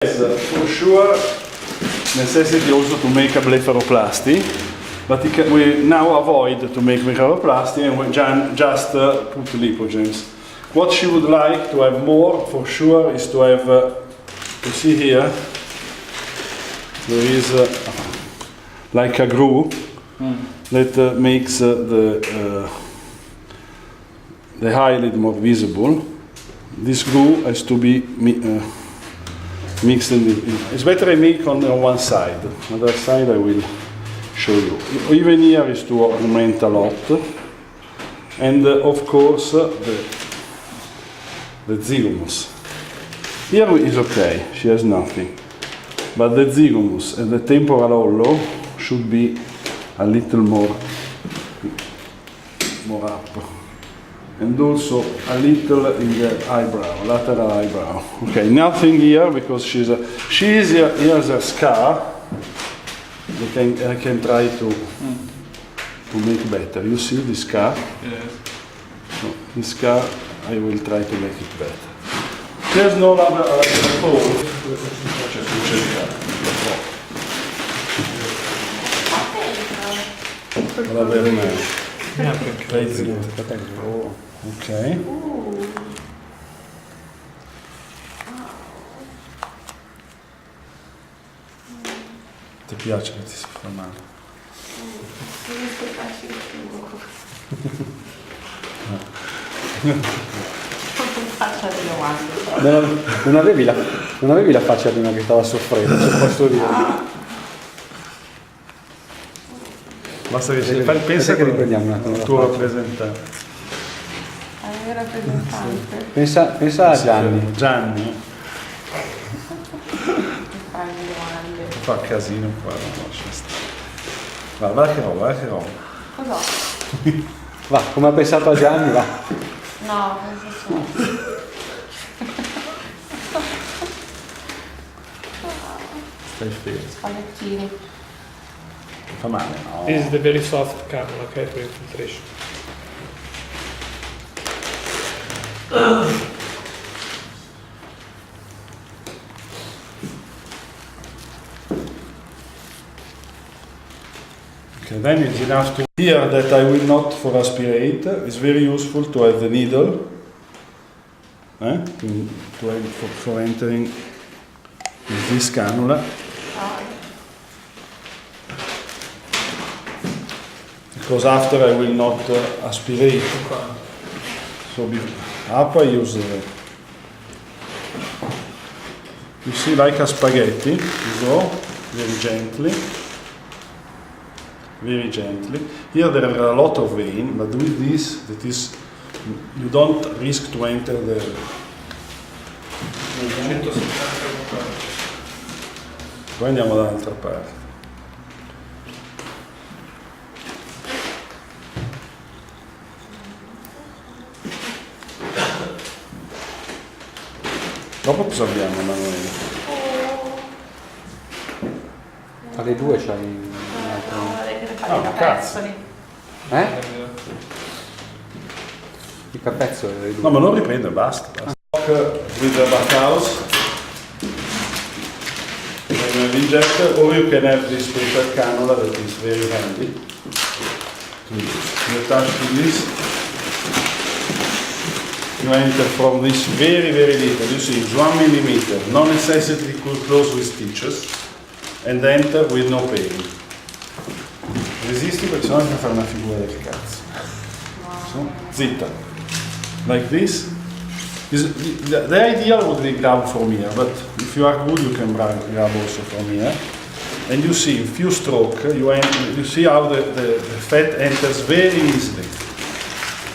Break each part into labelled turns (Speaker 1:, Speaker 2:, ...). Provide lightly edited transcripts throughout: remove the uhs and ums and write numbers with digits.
Speaker 1: Yes, for sure, necessity also to make a blepharoplasty, but we now avoid to make blepharoplasty and we just put lipogems. What she would like to have more, for sure, is to have, you see here, there is like a groove that makes the eyelid more visible. This glue has to be mixed in the, it's better I make on one side. On the other side I will show you. Even here is to ornament a lot. And of course the zygomus. Here is okay, she has nothing. But the zygomus and the temporal hollow should be a little more up. And also a little in the eyebrow, lateral eyebrow. Okay, nothing here because here's a scar. I can try to make better. You see this scar?
Speaker 2: Yes.
Speaker 1: So this scar, I will try to make it better. There's no other hole. Ok. Ti piace che ti si fa male?
Speaker 3: Non avevi la faccia di una che stava soffrendo, se posso dire.
Speaker 1: Basta che pensa che riprendiamo un attimo il tuo rappresentante.
Speaker 3: Pensa a Gianni.
Speaker 1: Gianni. Fa casino qua, non lascia stare. Guarda che roba.
Speaker 4: Cosa?
Speaker 3: Va, come ha pensato a Gianni, va.
Speaker 4: No, penso solo.
Speaker 1: Stai fermo.
Speaker 4: Spallettini.
Speaker 1: Fa male, no?
Speaker 2: This is the very soft cannula, okay, for infiltration.
Speaker 1: Okay, then it's enough to here that I will not for aspirate. It's very useful to have the needle to have for entering this cannula. Because after I will not aspirate. So up I use you see, like a spaghetti, you go very gently. Very gently. Here there are a lot of vein, but with this, that is, you don't risk to enter the. Poi andiamo dall'altra parte. Dopo cosa abbiamo, Emanuele?
Speaker 3: Tra le due c'hai un altro.
Speaker 1: Ah, cazzo.
Speaker 3: Il capezzolo delle due.
Speaker 1: No, ma non riprende, basta. With the bathhouse, injector, or you can have this paper cannula that is very handy. You attach to this, you enter from this very little, you see, it's 1 millimeter, no necessity to close with stitches, and enter with no pain. Resisti perché sennò ti fare una figura del cazzo. So, zitta. Like this. The idea would be grab from here, but if you are good you can grab also from here. And you see, in few strokes, you see how the fat enters very easily.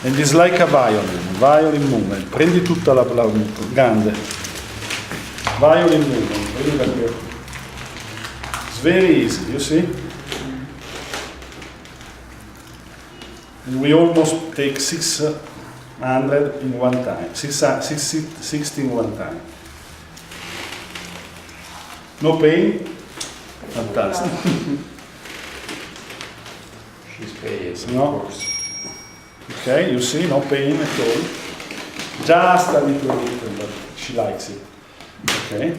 Speaker 1: And it's like a violin movement. Prendi tutta la grande. Violin movement. Prendila qui. It's very easy, you see? And we almost take 600 in one time, 60 in one time. No pain? Fantastic.
Speaker 3: She's paying,
Speaker 1: No.
Speaker 3: of course.
Speaker 1: Okay, you see, no pain at all. Just a little bit, but she likes it. Okay.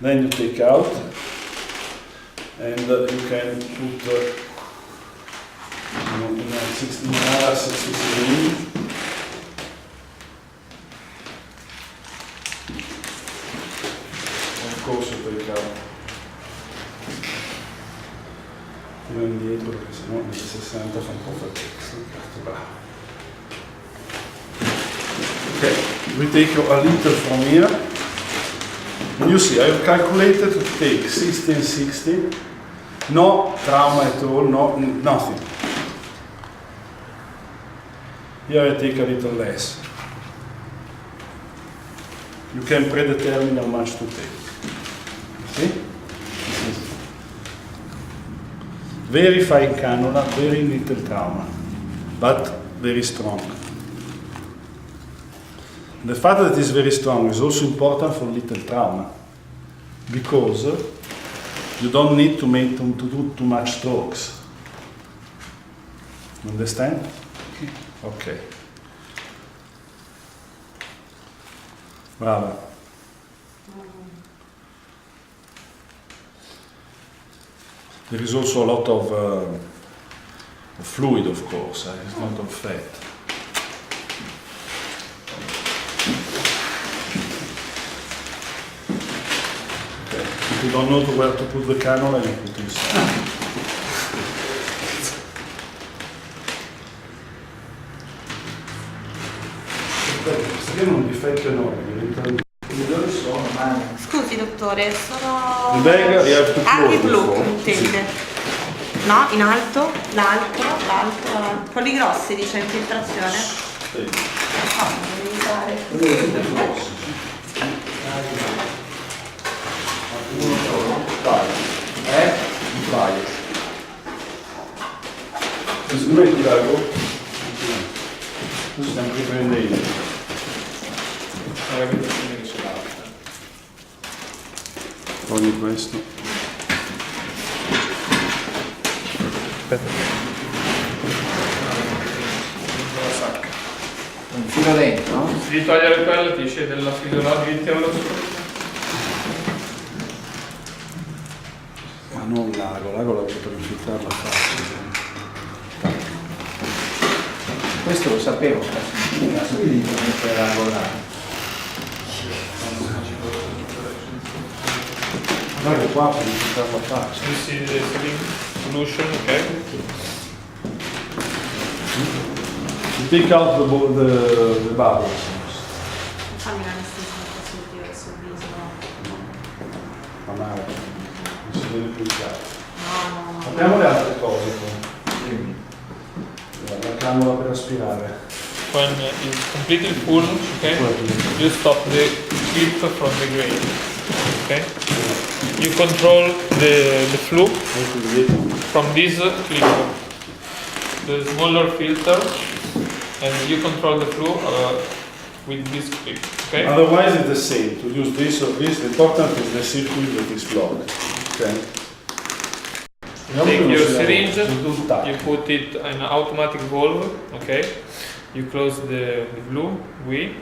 Speaker 1: Then you take out, and you can put in a 60 syringe. Of course you take out. Tiro indietro perché sennò nel 60 fa un po' fatica. Okay, we take a liter from here. And you see, I've calculated to take 60 and 60. No trauma at all, no, nothing. Here I take a little less. You can predetermine how much to take. See? Very fine cannula, very little trauma, but very strong. The fact that it is very strong is also important for little trauma, because you don't need to do too much strokes. Understand? Okay. Brava. There is also a lot of fluid, of course, it's not all fat. Okay. If you don't know where to put the cannula, you put inside. Perché non un difetto enorme, diventa.
Speaker 4: Scusi dottore, sono...
Speaker 1: The bag you have to
Speaker 4: Ah,
Speaker 1: close
Speaker 4: il blu,
Speaker 1: before.
Speaker 4: intende? No, in alto, l'altro. Quelli grossi, dice infiltrazione.
Speaker 1: Sì.
Speaker 4: Devi usare.
Speaker 1: Uno solo? Dai. Dai. Metti l'ago. Tu stiamo riprendendo. Togli questo.
Speaker 2: Aspetta.
Speaker 5: Un filo dentro, no?
Speaker 2: Devi togliere quello, ti esce della fisionomia,
Speaker 1: Ma non l'ago la per infiltrarla facile.
Speaker 5: Questo lo sapevo, la subito era regolare.
Speaker 1: Guarda qua per infiltrarla facile.
Speaker 2: You see the solution, okay?
Speaker 1: You take out the bubbles.
Speaker 4: Fammi l'anestesia sul viso.
Speaker 1: Ma male. Non si deve più usare.
Speaker 4: No.
Speaker 1: Abbiamo le altre cose poi. La cannula per aspirare.
Speaker 2: When it's completely full, okay, you stop the clip from the grain, okay? You control the flow from this clip, the smaller filter, and you control the flow with this clip, okay?
Speaker 1: Otherwise it's the same. To use this or this, the important is the circuit that is blocked. Okay?
Speaker 2: Take your syringe, you put it in an automatic valve, okay? You close the blue V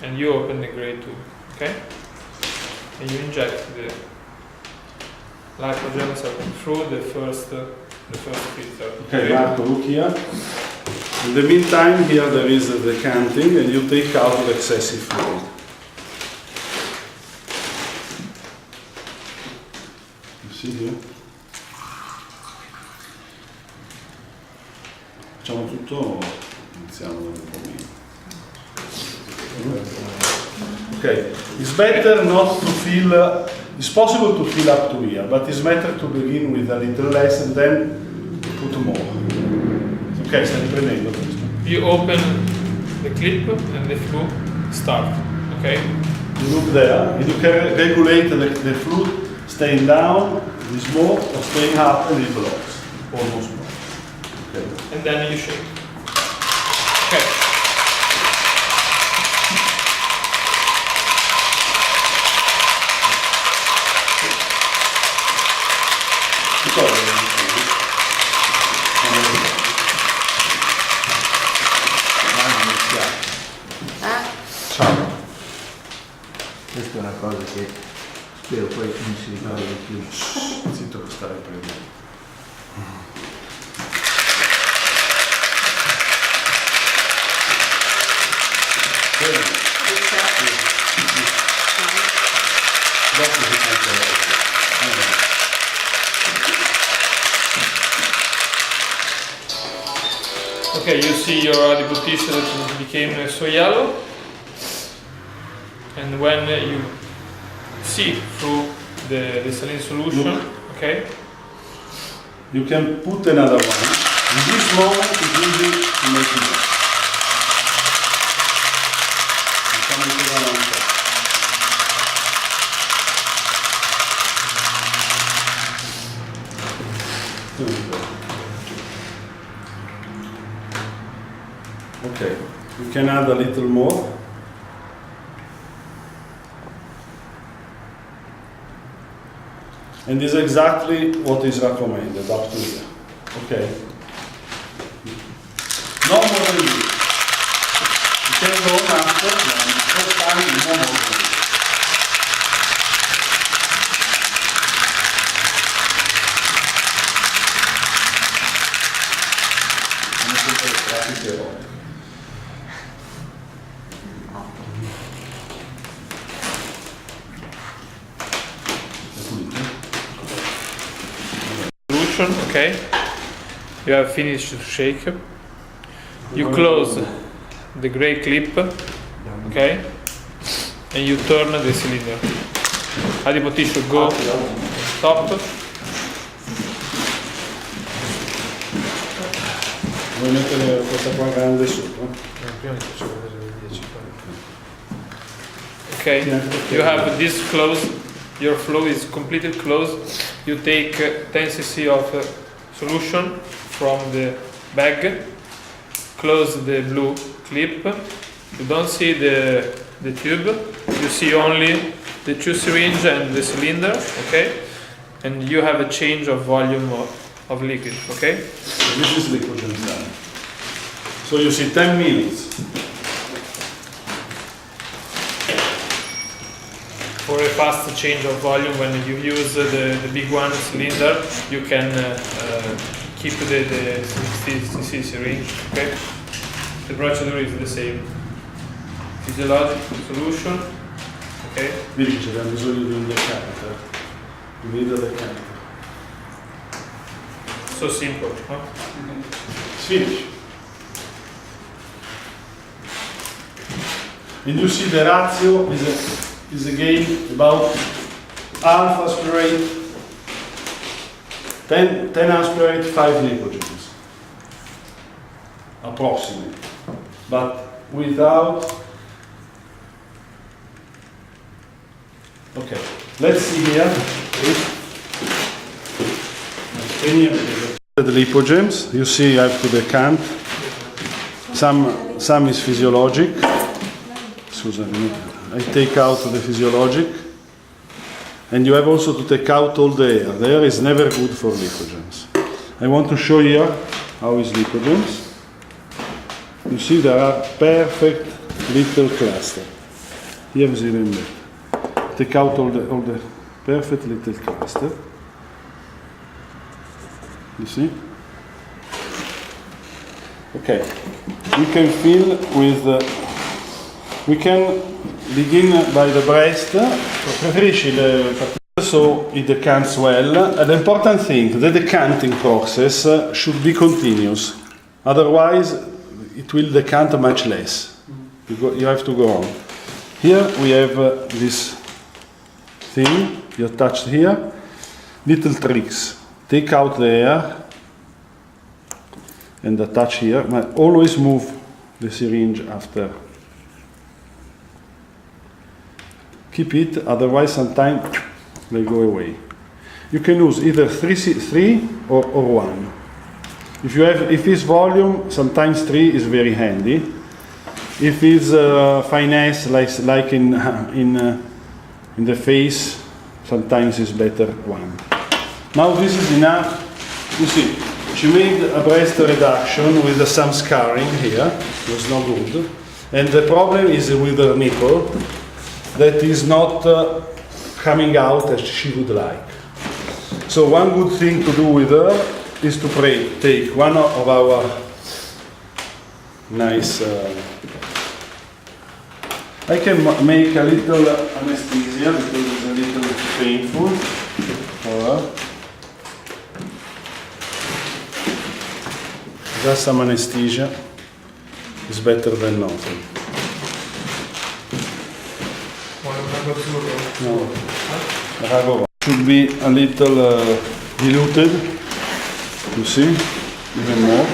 Speaker 2: and you open the gray tube, okay? And you inject the lipogems through the first filter.
Speaker 1: Okay, Marco, look here. In the meantime, here there is the decanting and you take out the excessive fluid. You see here? Facciamo tutto, iniziamo da un po' meno. Okay, it's better not to fill, it's possible to fill up to here, but it's better to begin with a little less and then put more. Ok, stai riprendendo questo.
Speaker 2: You open the clip and the flow start, okay?
Speaker 1: You look there and you can regulate the fluid staying down, this more, or staying up and it blocks, almost blocks. Okay.
Speaker 2: And then you shake. Okay.
Speaker 5: Ciao. Questa è una cosa che Vero, poi non si ricorda più.
Speaker 1: Zitto che stare prendendo.
Speaker 2: Okay, you see your adipose tissue that became so yellow, and when you see through the saline solution, okay,
Speaker 1: You can put another one. In this moment it's easy to make it. Facciamo ancora un po'. Okay, we can add a little more. And this is exactly what is recommended up to here. Okay? No more than this. You can go after, and first time no more than this.
Speaker 2: solution, okay, you have finished to shake, you close the gray clip, okay, and you turn the cylinder. Adipose tissue go top.
Speaker 1: Vuoi mettere questa qua grande sotto?
Speaker 3: Prima ti faccio vedere le 10.
Speaker 2: Okay, you have this closed, your flow is completely closed. You take 10 cc of solution from the bag, close the blue clip. You don't see the tube, you see only the two syringe and the cylinder, okay? And you have a change of volume of liquid, okay?
Speaker 1: So this is Lipogems done. So you see 10 minutes.
Speaker 2: For a fast change of volume, when you use the big one cylinder, you can keep the 60 cc syringe, okay? The procedure is the same. Physiological solution, okay?
Speaker 1: Vedi che abbiamo bisogno di un decanter. You need a decanter.
Speaker 2: So simple, huh?
Speaker 1: It's finished. And you see the ratio is again about half aspirate, 10 aspirate, 5 Lipogems. Approximately. But without. Okay, let's see here. The Lipogems, you see I have to decant. Some is physiologic. Scusami, I take out the physiologic. And you have also to take out all the air. The air is never good for Lipogems. I want to show here how is Lipogems. You see there are perfect little cluster. Here is even better. Take out all the perfect little cluster. You see? Okay. We can fill with. We can begin by the breast. So it decants well. The important thing, the decanting process should be continuous. Otherwise, it will decant much less. You have to go on. Here we have this thing you attached here. Little tricks. Take out the air and attach here. But always move the syringe after. Keep it, otherwise sometimes they go away. You can use either three or one. If it's volume, sometimes 3 is very handy. If it's finesse, like in the face, sometimes it's better 1. Now this is enough. You see, she made a breast reduction with some scarring here. It was no good. And the problem is with the nipple that is not coming out as she would like. So one good thing to do with her is to take one of our nice. I can make a little anesthesia because it's a little painful for her. Just some anesthesia is better than nothing. No, rago should be a little diluted. You see, even more.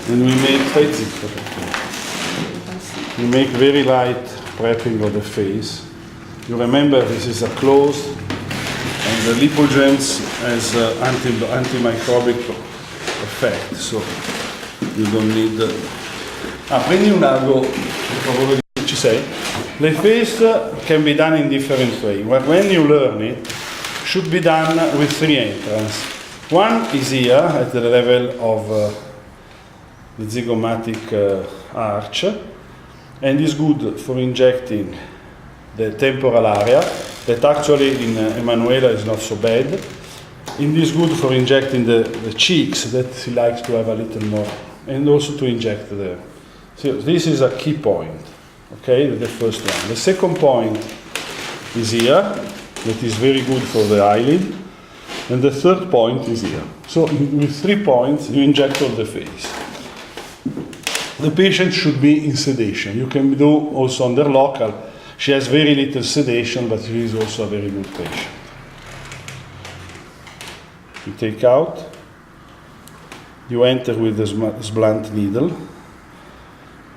Speaker 1: And we make very light prepping of the face. You remember this is a closed, and the Lipogems has antimicrobic effect, so you don't need. Prendi un ago, per favore, ci sei? The face can be done in different ways. When you learn it, should be done with 3 entrances. One is here at the level of the zygomatic arch, and is good for injecting the temporal area, that actually in Emanuela is not so bad. It is good for injecting the cheeks, that she likes to have a little more, and also to inject the. So this is a key point, okay, the first one. The second point is here, that is very good for the eyelid, and the third point is here. So with 3 points, you inject on the face. The patient should be in sedation. You can do also under local. She has very little sedation, but she is also a very good patient. You take out, you enter with this blunt needle,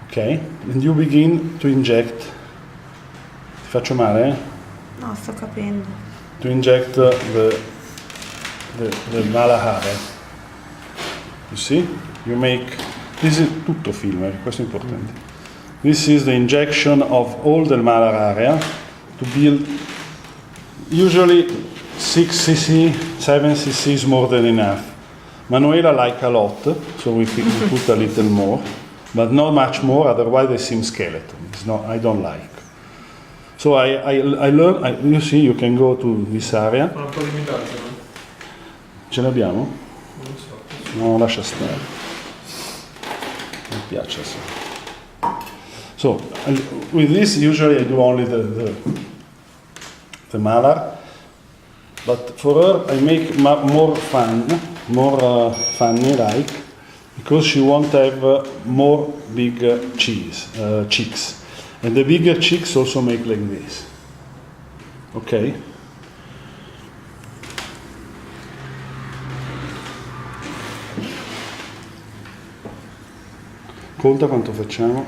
Speaker 1: okay, and you begin to inject. Ti faccio male?
Speaker 4: No, sto capendo.
Speaker 1: To inject the malahara. You see? You make. This is tutto film, questo è importante. This is the injection of all the malar area to build. Usually 6 cc, 7 cc is more than enough. Manuela like a lot, so we put a little more, but not much more, otherwise they seem skeleton. It's not, I don't like. So I learn, you see, you can go to this area.
Speaker 2: Un po' di mitaggio, no?
Speaker 1: Ce l'abbiamo?
Speaker 2: Non so.
Speaker 1: No, lascia stare. Mi piace assai. So, with this usually I do only the malar, but for her I make more funny like, because she won't have more big cheeks. And the bigger cheeks also make like this. Okay? Conta quanto facciamo.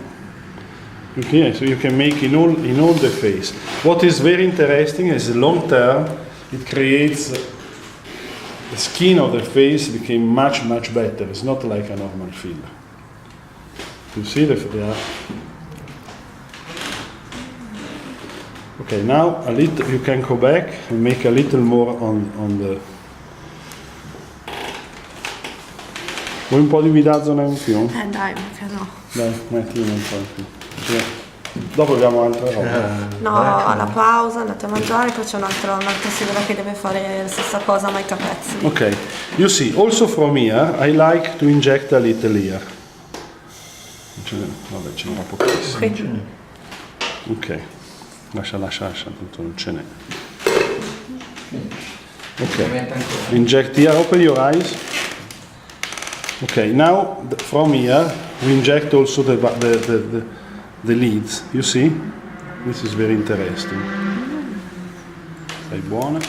Speaker 1: Okay, so you can make in all the face. What is very interesting is long term, it creates the skin of the face became much better. It's not like a normal filler. You see they are. Okay, now a little. You can go back and make a little more on the. Vuoi un po' di midazzola in più?
Speaker 4: Dai, perché no?
Speaker 1: Dai, mettimi un po' in più. Sì. Dopo abbiamo altre robe.
Speaker 4: No, alla pausa, andate a mangiare, poi c'è un'altra signora che deve fare la stessa cosa ma i capezzoli.
Speaker 1: Okay, you see, also from here, I like to inject a little here. Vabbè, ce n'era pochissimo. Ok, lascia, tanto non ce n'è. Ok, inject here, open your eyes. Okay, now from here we inject also the leads. You see? This is very interesting. Stai buona.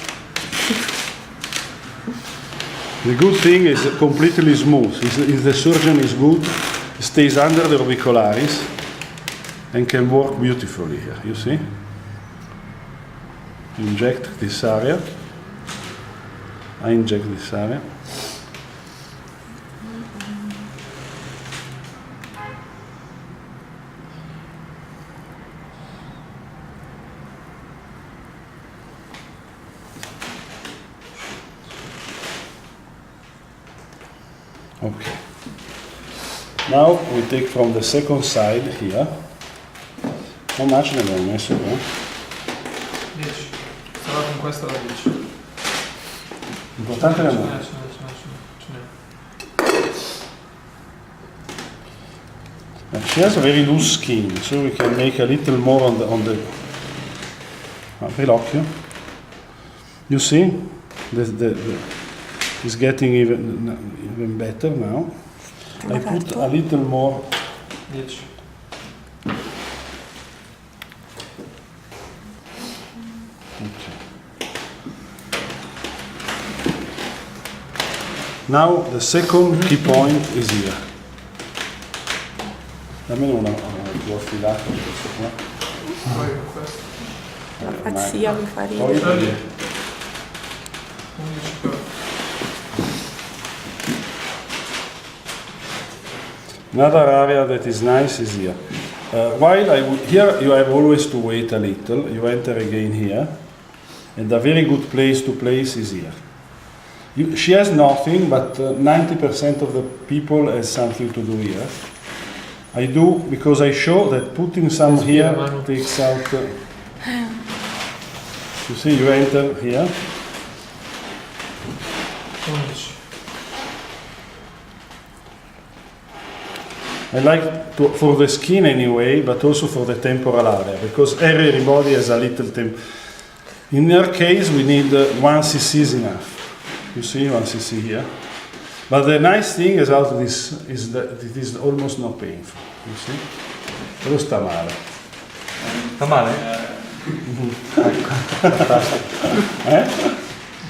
Speaker 1: The good thing is completely smooth. If the surgeon is good, it stays under the orbicularis and can work beautifully here. You see? Inject this area. I inject this area. Okay. Now we take from the second side here, How much ne abbiamo messo qua?
Speaker 2: 10. Sarà con questa la 10.
Speaker 1: L'importante è la
Speaker 2: Ce
Speaker 1: mano.
Speaker 2: n'è.
Speaker 1: She has a very loose skin, so we can make a little more on the apri l'occhio. You see? It's getting even better now. I put a little more.
Speaker 2: 10.
Speaker 1: Okay. Now the second key point is here. Dammi una tua filata di questo qua.
Speaker 2: Poi con questo.
Speaker 4: La pazzia mi fa
Speaker 1: Poi
Speaker 4: ridere.
Speaker 2: 11 per.
Speaker 1: Another area that is nice is here. Here you have always to wait a little. You enter again here, and a very good place to place is here. She has nothing, but 90% of the people has something to do here. I do because I show that putting some here takes out. You see, you enter here.
Speaker 2: 11.
Speaker 1: I like for the skin anyway, but also for the temporal area, because everybody has a little In our case, we need 1 cc is enough. You see, 1 cc here. But the nice thing is out this is that it is almost not painful. You see? Però sta male.
Speaker 3: Sta male?
Speaker 1: Eh?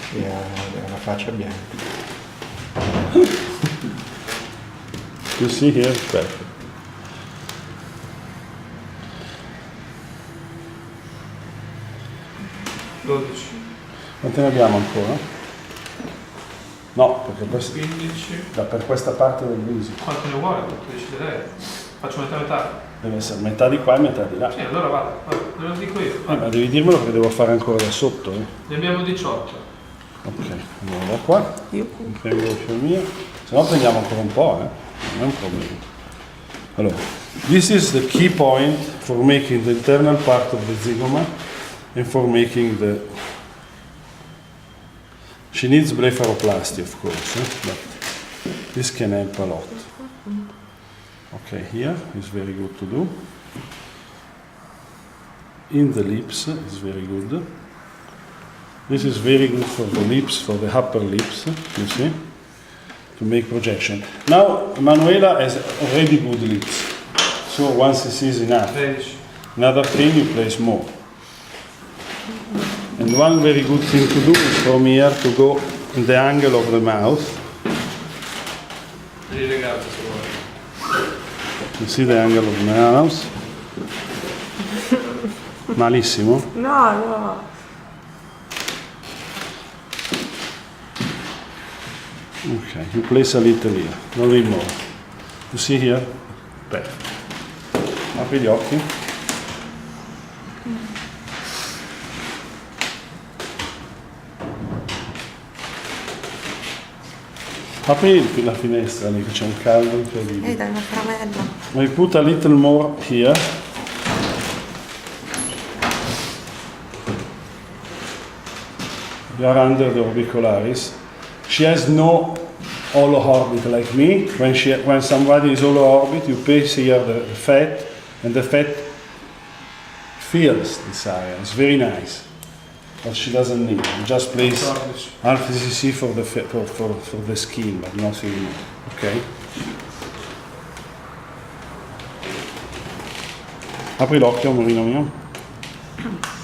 Speaker 3: Sì, ha la faccia bianca.
Speaker 1: You see here, it's perfect. Quante ne abbiamo ancora? No, perché questo
Speaker 2: 15.
Speaker 1: per questa parte del viso
Speaker 2: Quanto ne vuole? Decide lei. Faccio metà.
Speaker 1: deve essere metà di qua e metà di là.
Speaker 2: Sì, allora vada. Ve lo dico io.
Speaker 1: Ma devi dirmelo perché devo fare ancora da sotto.
Speaker 2: Ne abbiamo 18.
Speaker 1: Ok, andiamo da qua. Prendo il filo mio. Se no prendiamo ancora un po', non è un problema. Allora, this is the key point for making the internal part of the zygoma and for making the. She needs blepharoplasty, of course, but this can help a lot. Okay, here is very good to do. In the lips is very good. This is very good for the lips, for the upper lips, you see, to make projection. Now, Manuela has already good lips, so 1 cc is enough.
Speaker 2: 13.
Speaker 1: Another thing, you place more. And one very good thing to do is from here to go in the angle of the mouth.
Speaker 2: Rilegato se vuole.
Speaker 1: You see the angle of the mouth? Malissimo.
Speaker 4: No.
Speaker 1: Okay, you place a little here, no need more. You see here? Perfect. Apri gli occhi. Apri la finestra lì che c'è un caldo incredibile.
Speaker 4: Dai una caramella.
Speaker 1: We put a little more here. You are under the orbicularis. She has no hollow orbit like me. When somebody is hollow orbit, you place here the fat, and the fat fills this area. It's very nice, but she doesn't need. You just place
Speaker 2: 14.
Speaker 1: half cc for the skin, but nothing more. Okay. Apri l'occhio, amorino mio.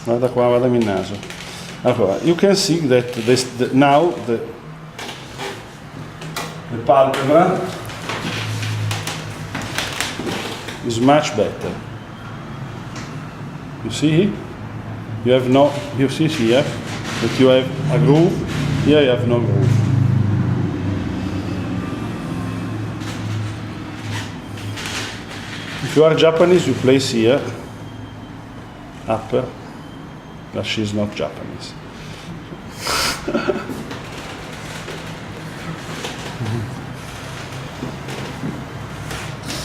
Speaker 1: Guarda qua, guardami il naso. Allora, you can see that now the palpebra is much better. You see? You see here that you have a groove, here you have no groove. If you are Japanese, you place here, upper, but she's not Japanese.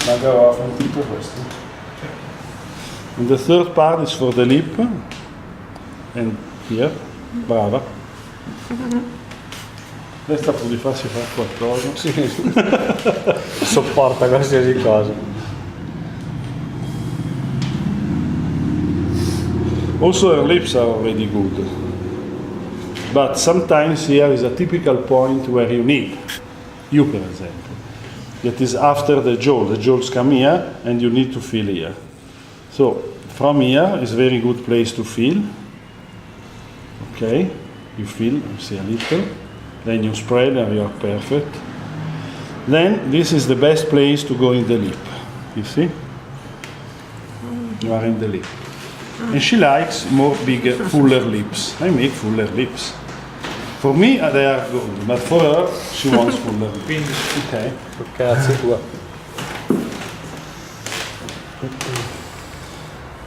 Speaker 1: Ma avevo fatto tutto questo. And the third part is for the lip. And here, brava. Lei sta pure di farsi fare qualcosa.
Speaker 3: Sì. Sopporta qualsiasi cosa.
Speaker 1: Also her lips are already good. But sometimes here is a typical point where you need, you per example, that is after the jaws come here and you need to feel here. So from here is very good place to feel. Okay, you feel, you see a little, then you spread and you are perfect. Then this is the best place to go in the lip, you see? You are in the lip. And she likes more bigger, fuller lips. I make fuller lips. For me, they are good, but for her, she wants fuller lips. Okay.
Speaker 3: Cazzo tua.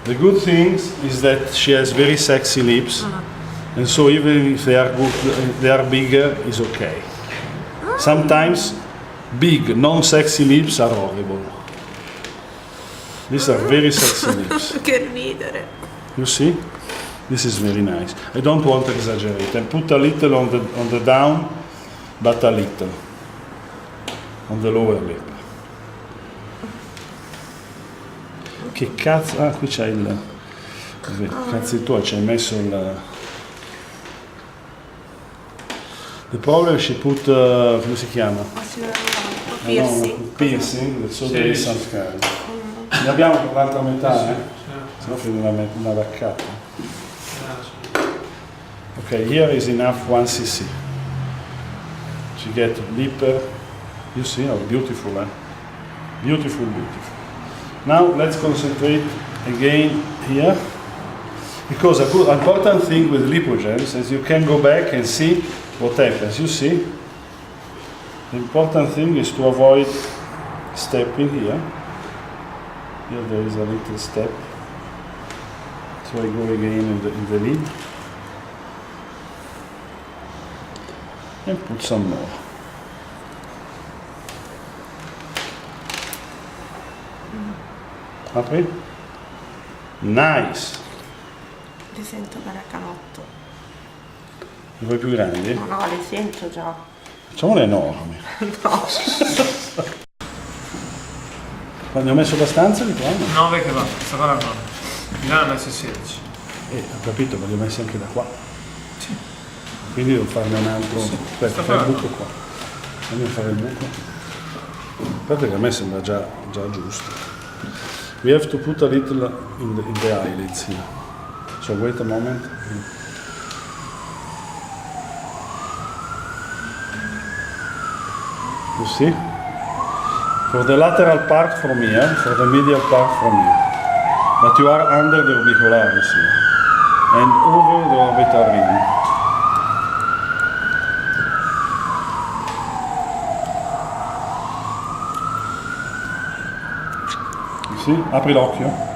Speaker 1: The good thing is that she has very sexy lips, and so even if they are good, they are bigger, is okay. Sometimes big, non-sexy lips are horrible. These are very sexy lips.
Speaker 4: Che ridere.
Speaker 1: You see? This is very nice. I don't want to exaggerate. I put a little on the down, but a little on the lower lip. Che cazzo? Ah, qui c'è il... Cazzi tuoi, ci hai messo il... The problem she put... come si chiama?
Speaker 4: Piercing.
Speaker 1: No, piercing, so there is some kind. Ne abbiamo per l'altra metà, eh? Se no fai una vaccata. Okay, here is enough 1 cc. She get deeper. You see how beautiful, eh? Beautiful, beautiful. Now let's concentrate again here. Because a good important thing with Lipogems is you can go back and see what happens. You see? The important thing is to avoid stepping here. Here there is a little step. So I go again in the lid. And put some more. Apri. Nice.
Speaker 4: Li sento caracanotto.
Speaker 1: Ne vuoi più grandi?
Speaker 4: No, no, li sento già.
Speaker 1: Facciamole enormi.
Speaker 4: No.
Speaker 1: Quando ho messo abbastanza li prendo?
Speaker 2: 9 che va, questa qua era 9. Milano adesso 16.
Speaker 1: Ho capito, ma li ho messi anche da qua. Sì. Quindi devo farne un altro. Aspetta, fai il buco qua. Andiamo a fare il buco. Aspetta che a me sembra già giusto. We have to put a little in the eyelids here. So wait a moment. You see? For the lateral part from here, for the medial part from here. But you are under the orbicularis here. And over the orbital ring. You see? Apri l'occhio.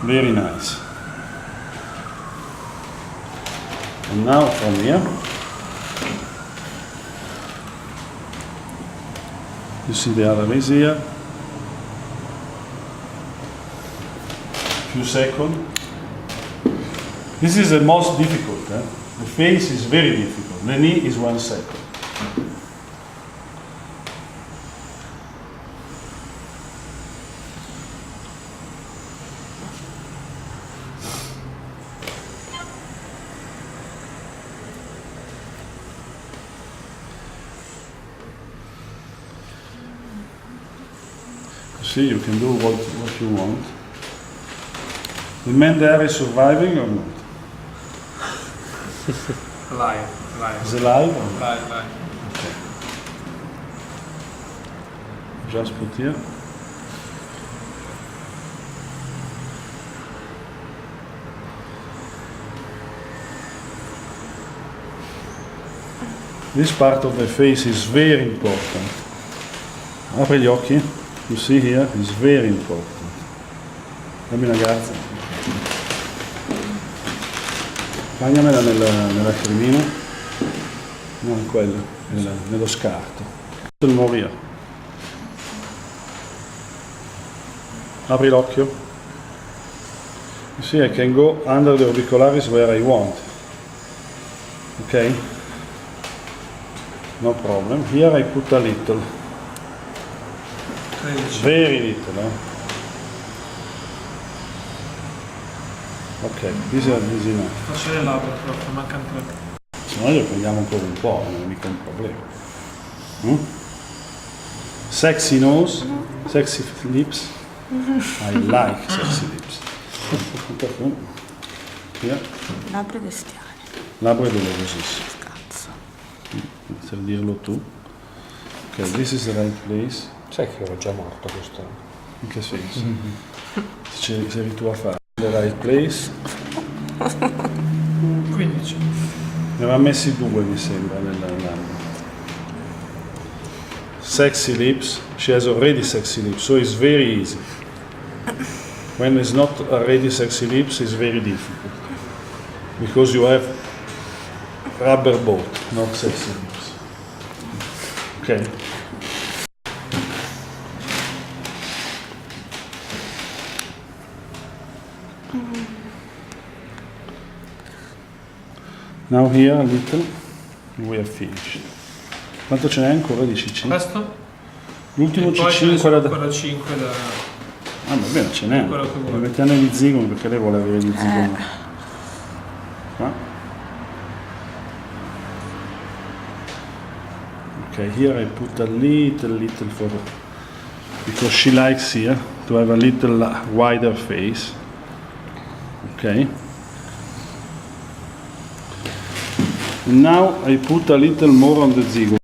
Speaker 1: Very nice. And now from here, you see the other is here. Few seconds. This is the most difficult. The face is very difficult. The knee is 1 second. See, you can do what you want. The man there is surviving or not?
Speaker 2: Alive.
Speaker 1: Is alive or not?
Speaker 2: Alive.
Speaker 1: Okay. Just put here. This part of the face is very important. Apri gli occhi. You see here is very important. Dammi una grazia. Bagnamela nella cremina. No, in quello, nello scarto. Il moria. Apri l'occhio. You see, I can go under the auricularis where I want. Okay? No problem. Here I put a little.
Speaker 2: 13.
Speaker 1: Very little, Ok, this is enough.
Speaker 2: Faccio le labbra proprio, mancano 3.
Speaker 1: Se no glielo prendiamo ancora un po', non è mica un problema. Mm? Sexy nose, sexy lips. I like sexy lips. Here.
Speaker 4: Labbra bestiali.
Speaker 1: Labbra dolorosissime.
Speaker 4: Cazzo.
Speaker 1: Per dirlo tu. Ok, this is the right place.
Speaker 3: Sai che ero già morto questo?
Speaker 1: In che senso? Se eri tu a fare the right place.
Speaker 2: 15.
Speaker 1: Ne aveva messi 2 mi sembra nell'anno. Sexy lips, she has already sexy lips, so it's very easy. When it's not already sexy lips, it's very difficult. Because you have rubber boat, not sexy lips. Okay. Now here a little, we have finished. Quanto ce n'è ancora di CC?
Speaker 2: Questo?
Speaker 1: L'ultimo
Speaker 2: E poi ce
Speaker 1: CC
Speaker 2: ne sono
Speaker 1: da...
Speaker 2: ancora 5 da...
Speaker 1: Ah, va bene, ce n'è.
Speaker 2: Quello che vuoi.
Speaker 1: Mettiamo gli zigomi perché lei vuole avere gli zigomi. Qua. Ok, here I put a little for... Because she likes here to have a little wider face. Ok. And now I put a little more on the zigomi.